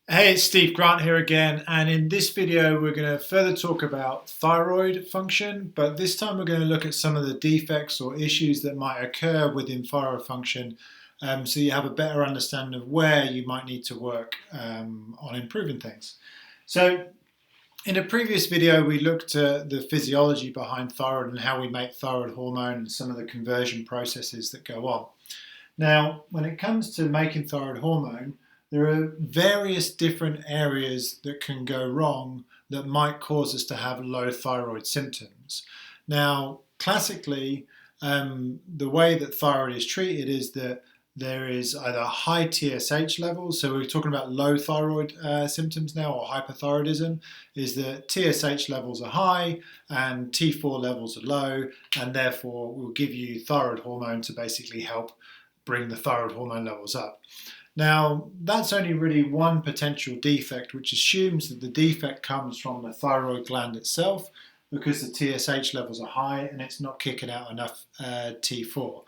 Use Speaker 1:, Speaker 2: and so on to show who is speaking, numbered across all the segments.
Speaker 1: Hey, it's Steve Grant here again, and in this video we're going to further talk about thyroid function, but this time we're going to look at some of the defects or issues that might occur within thyroid function, so you have a better understanding of where you might need to work on improving things. So in a previous video we looked at the physiology behind thyroid and how we make thyroid hormone and some of the conversion processes that go on. Now, when it comes to making thyroid hormone, there are various different areas that can go wrong that might cause us to have low thyroid symptoms. Now, classically, the way that thyroid is treated is that there is either high TSH levels, so we're talking about low thyroid symptoms now, or hypothyroidism, is that TSH levels are high and T4 levels are low, and therefore will give you thyroid hormone to basically help bring the thyroid hormone levels up. Now, that's only really one potential defect, which assumes that the defect comes from the thyroid gland itself because the TSH levels are high and it's not kicking out enough T4.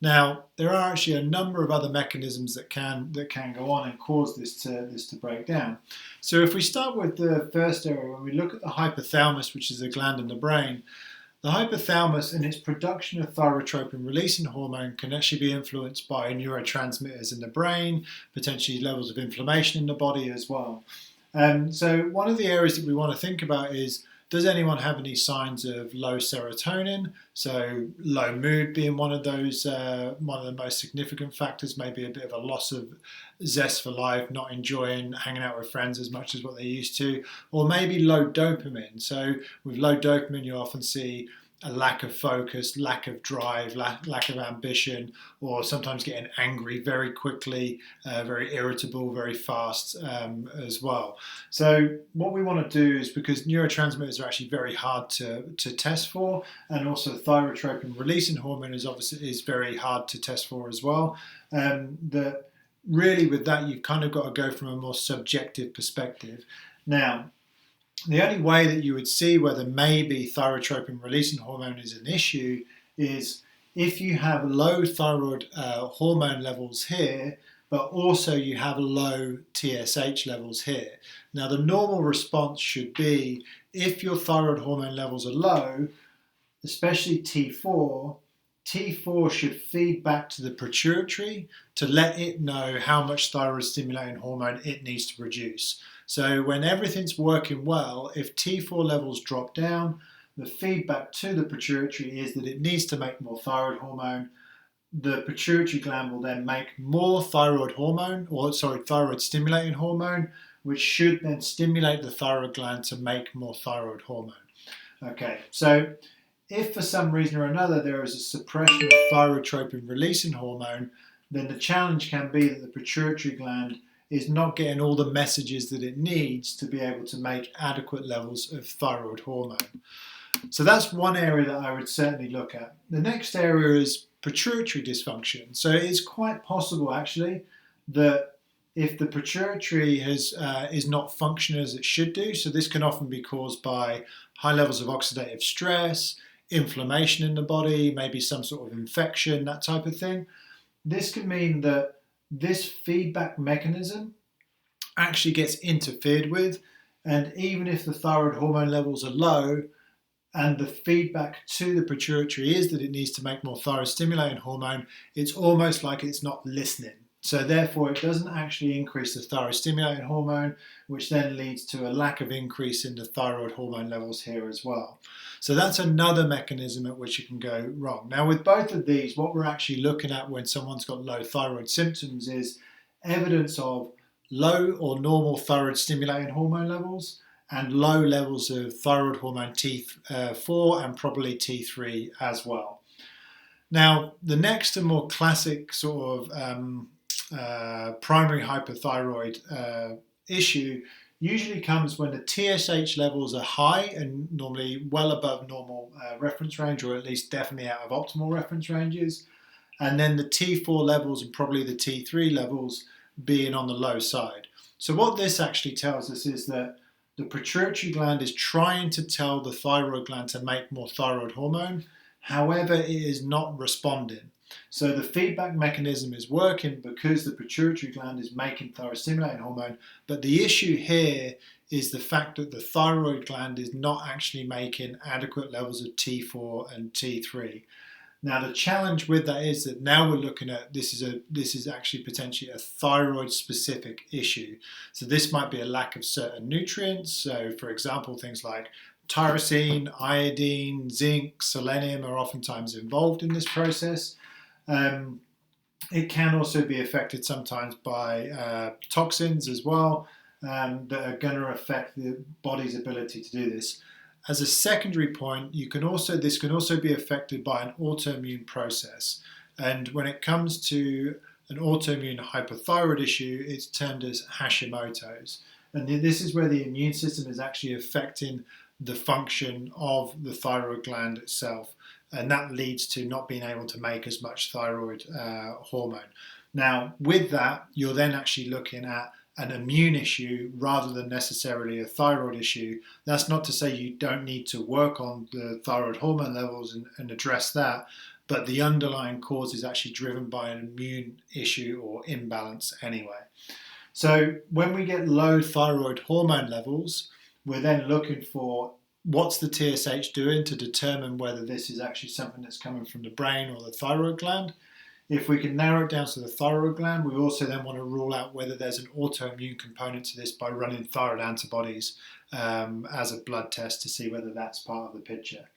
Speaker 1: Now, there are actually a number of other mechanisms that can go on and cause this to break down. So if we start with the first area, when we look at the hypothalamus, which is a gland in the brain, the hypothalamus and its production of thyrotropin-releasing hormone can actually be influenced by neurotransmitters in the brain, potentially levels of inflammation in the body as well. So one of the areas that we want to think about is, does anyone have any signs of low serotonin? So low mood being one of those, one of the most significant factors, maybe a bit of a loss of zest for life, not enjoying hanging out with friends as much as what they used to, or maybe low dopamine. So with low dopamine, you often see a lack of focus, lack of drive, lack of ambition, or sometimes getting angry very quickly, very irritable, very fast as well. So what we want to do is, because neurotransmitters are actually very hard to test for, and also thyrotropin releasing hormone is very hard to test for as well, that really with that you've kind of got to go from a more subjective perspective. Now, the only way that you would see whether maybe thyrotropin releasing hormone is an issue is if you have low thyroid hormone levels here, but also you have low TSH levels here. Now, the normal response should be, if your thyroid hormone levels are low, especially T4, T4 should feed back to the pituitary to let it know how much thyroid stimulating hormone it needs to produce. So when everything's working well, if T4 levels drop down, the feedback to the pituitary is that it needs to make more thyroid hormone. The pituitary gland will then make more thyroid stimulating hormone, which should then stimulate the thyroid gland to make more thyroid hormone. Okay, so if for some reason or another there is a suppression of thyrotropin releasing hormone, then the challenge can be that the pituitary gland is not getting all the messages that it needs to be able to make adequate levels of thyroid hormone. So that's one area that I would certainly look at. The next area is pituitary dysfunction. So it's quite possible actually that if the pituitary is not functioning as it should do, so this can often be caused by high levels of oxidative stress, inflammation in the body, maybe some sort of infection, that type of thing. This can mean that this feedback mechanism actually gets interfered with, and even if the thyroid hormone levels are low and the feedback to the pituitary is that it needs to make more thyroid stimulating hormone, it's almost like it's not listening. So therefore it doesn't actually increase the thyroid stimulating hormone, which then leads to a lack of increase in the thyroid hormone levels here as well. So that's another mechanism at which it can go wrong. Now, with both of these, what we're actually looking at when someone's got low thyroid symptoms is evidence of low or normal thyroid stimulating hormone levels and low levels of thyroid hormone T4 and probably T3 as well. Now, the next and more classic sort of primary hypothyroid issue usually comes when the TSH levels are high and normally well above normal reference range, or at least definitely out of optimal reference ranges, and then the T4 levels and probably the T3 levels being on the low side. So what this actually tells us is that the pituitary gland is trying to tell the thyroid gland to make more thyroid hormone, however, it is not responding. So the feedback mechanism is working because the pituitary gland is making thyroid stimulating hormone, but the issue here is the fact that the thyroid gland is not actually making adequate levels of T4 and T3. Now the challenge with that is that now we're looking at this is actually potentially a thyroid specific issue. So this might be a lack of certain nutrients. So for example, things like tyrosine, iodine, zinc, selenium are oftentimes involved in this process. It can also be affected sometimes by toxins as well that are going to affect the body's ability to do this. As a secondary point, this can also be affected by an autoimmune process. And when it comes to an autoimmune hypothyroid issue, it's termed as Hashimoto's. And this is where the immune system is actually affecting the function of the thyroid gland itself. And that leads to not being able to make as much thyroid hormone. Now, with that, you're then actually looking at an immune issue rather than necessarily a thyroid issue. That's not to say you don't need to work on the thyroid hormone levels and address that, but the underlying cause is actually driven by an immune issue or imbalance anyway. So when we get low thyroid hormone levels, we're then looking for what's the TSH doing to determine whether this is actually something that's coming from the brain or the thyroid gland. If we can narrow it down to the thyroid gland, we also then want to rule out whether there's an autoimmune component to this by running thyroid antibodies as a blood test to see whether that's part of the picture.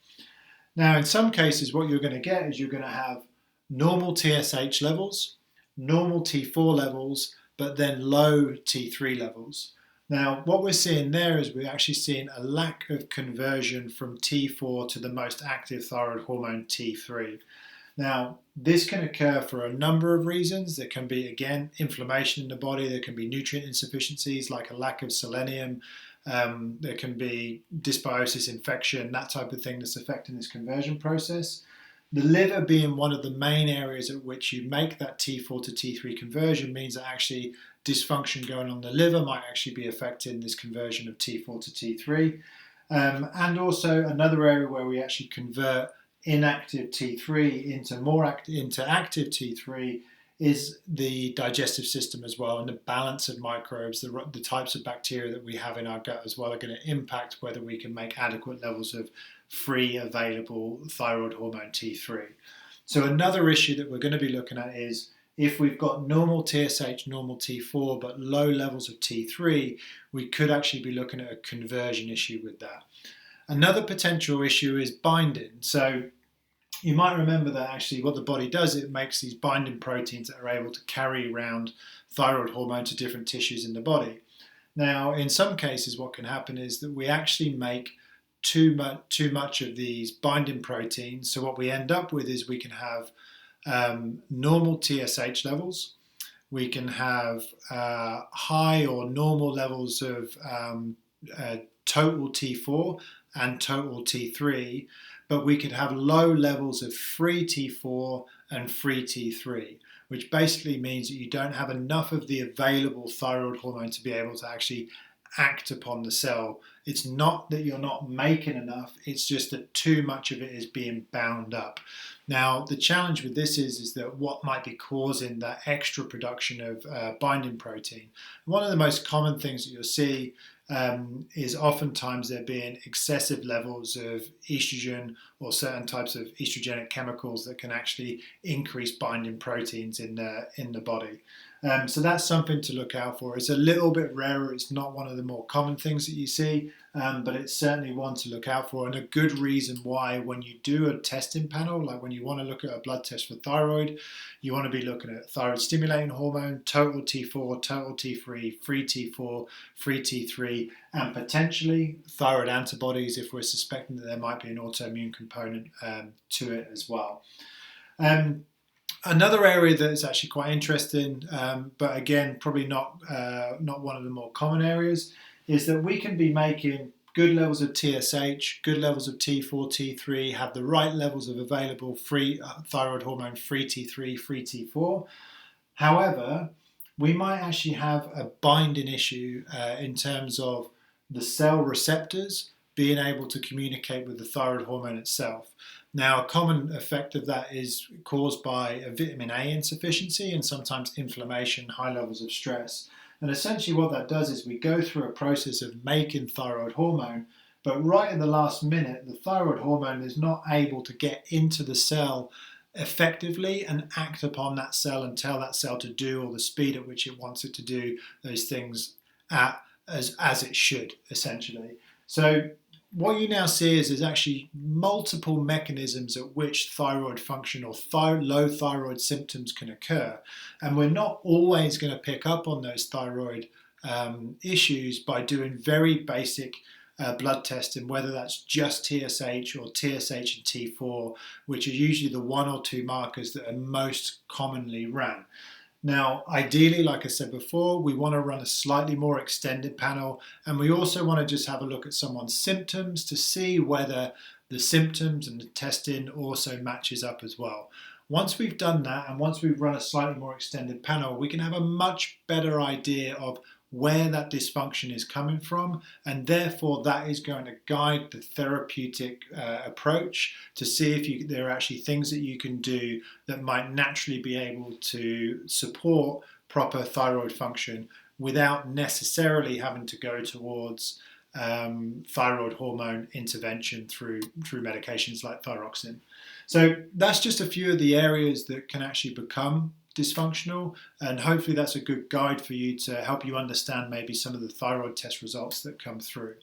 Speaker 1: Now, in some cases, what you're going to get is you're going to have normal TSH levels, normal T4 levels, but then low T3 levels. Now, what we're seeing there is we're actually seeing a lack of conversion from T4 to the most active thyroid hormone, T3. Now, this can occur for a number of reasons. There can be, again, inflammation in the body. There can be nutrient insufficiencies like a lack of selenium. There can be dysbiosis, infection, that type of thing that's affecting this conversion process. The liver being one of the main areas at which you make that T4 to T3 conversion means that actually dysfunction going on in the liver might actually be affecting this conversion of T4 to T3. And also another area where we actually convert inactive T3 into active T3 is the digestive system as well, and the balance of microbes, the types of bacteria that we have in our gut as well are going to impact whether we can make adequate levels of free available thyroid hormone T3. So another issue that we're going to be looking at is if we've got normal TSH, normal T4, but low levels of T3, we could actually be looking at a conversion issue with that. Another potential issue is binding. So you might remember that actually what the body does, it makes these binding proteins that are able to carry around thyroid hormone to different tissues in the body. Now, in some cases, what can happen is that we actually make too much of these binding proteins. So what we end up with is we can have normal TSH levels. We can have high or normal levels of total T4 and total T3, but we could have low levels of free T4 and free T3, which basically means that you don't have enough of the available thyroid hormone to be able to actually act upon the cell. It's not that you're not making enough, it's just that too much of it is being bound up. Now, the challenge with this is that what might be causing that extra production of binding protein. One of the most common things that you'll see is oftentimes there being excessive levels of estrogen or certain types of estrogenic chemicals that can actually increase binding proteins in the body. So that's something to look out for. It's a little bit rarer. It's not one of the more common things that you see, but it's certainly one to look out for, and a good reason why when you do a testing panel, like when you want to look at a blood test for thyroid, you want to be looking at thyroid stimulating hormone, total T4, total T3, free T4, free T3, and potentially thyroid antibodies if we're suspecting that there might be an autoimmune component to it as well. Another area that is actually quite interesting, but again, probably not one of the more common areas, is that we can be making good levels of TSH, good levels of T4, T3, have the right levels of available free thyroid hormone, free T3, free T4. However, we might actually have a binding issue in terms of the cell receptors being able to communicate with the thyroid hormone itself. Now, a common effect of that is caused by a vitamin A insufficiency and sometimes inflammation, high levels of stress. And essentially what that does is we go through a process of making thyroid hormone, but right in the last minute, the thyroid hormone is not able to get into the cell effectively and act upon that cell and tell that cell to do, or the speed at which it wants it to do those things at as it should, essentially. So what you now see is there's actually multiple mechanisms at which thyroid function or low thyroid symptoms can occur. And we're not always going to pick up on those thyroid issues by doing very basic blood testing, whether that's just TSH or TSH and T4, which are usually the one or two markers that are most commonly ran. Now, ideally, like I said before, we want to run a slightly more extended panel, and we also want to just have a look at someone's symptoms to see whether the symptoms and the testing also matches up as well. Once we've done that, and once we've run a slightly more extended panel, we can have a much better idea of where that dysfunction is coming from, and therefore that is going to guide the therapeutic approach to see if there are actually things that you can do that might naturally be able to support proper thyroid function without necessarily having to go towards thyroid hormone intervention through medications like thyroxine. So that's just a few of the areas that can actually become dysfunctional, and hopefully that's a good guide for you to help you understand maybe some of the thyroid test results that come through.